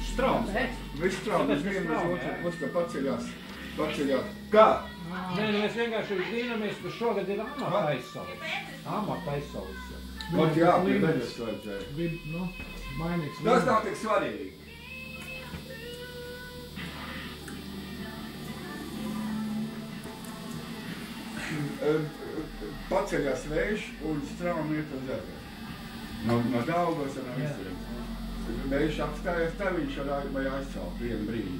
Straumes. Viss straumes, vienu uz otru paceļās. Kā? Nē, mēs vienkārši vienojamies, ka šogad ir amata aizsaulis. Amata aizsaulis. Ot jā, pie beļas vajadzēja. Nu, mainīgs. Tas nav tik svarīgi. Paceļās vējš un straumi iet uz ezeru. No Daugavas un no visur. Vējš apstājās, tā viņš vai aizcelt vienu brīdi.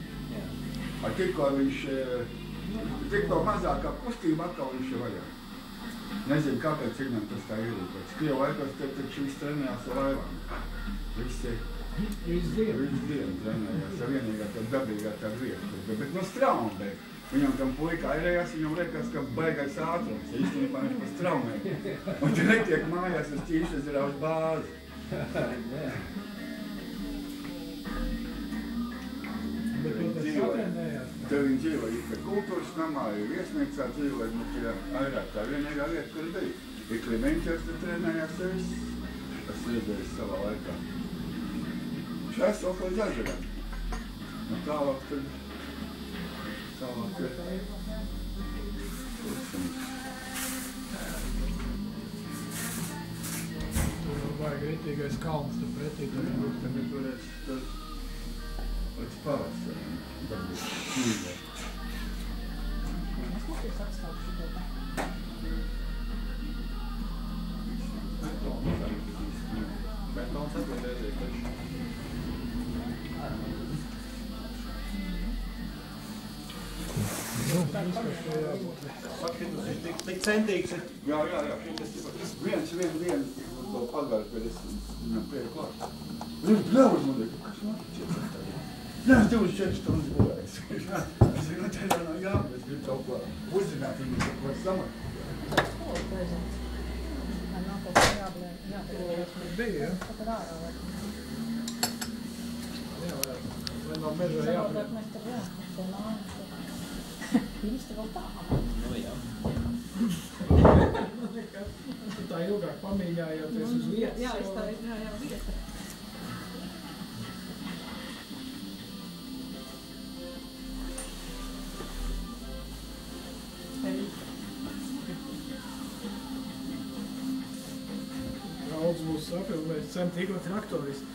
Tikko viņš, tikko mazākā kustība atkal viņš ir vajag. Nezinu, kāpēc viņam tas tā ir. Pēc Krievu laikos taču viss trenējās ar laivām. Viss dienu trenējās ar vienīgā tā dabīgā tā vieta. Bet no straumi. Viņam tam puika airējās, viņam liekas, ka baigais ātrums. Īstenībā viņš pa straumēm. Un te netiek mājās uz ķīšas ir uz bāzi. Te viņi dzīvoja ir kultūras namā, ir viesnīcā dzīvoja, nu tajā airāk tā vienīgā vieta, kur bija. Ir Klimeņķers, te trenējās viss. Tas redzējis savā laikā. Šais vēl līdz ežeram. Un tālāk tad... Tālāk ir... Tur vajag ritīgais kalns, tur pretī. Tad ir turēs tas... Līdz pavasaram. Dabūt šķīvē. Betons atbildēs taču. Tik centīgs ir. Jā. Viens to pagāru, kad es viņam pieeju klāt. Viņš ļauz man liek, kas man ciet? Nē, 24 stundas būvēs. Es zinu, tā jau nav jābūt, es gribu kaut ko uzzināt, viņu kaut ko samakāt. Bija, ja? Vai no mežā jāpēc? Īsti vēl tā. Nu jā. Tā ilgāk pamīļājoties uz vietas. Jā, vieta. Daudz būs apilvēs centīgo traktoristu.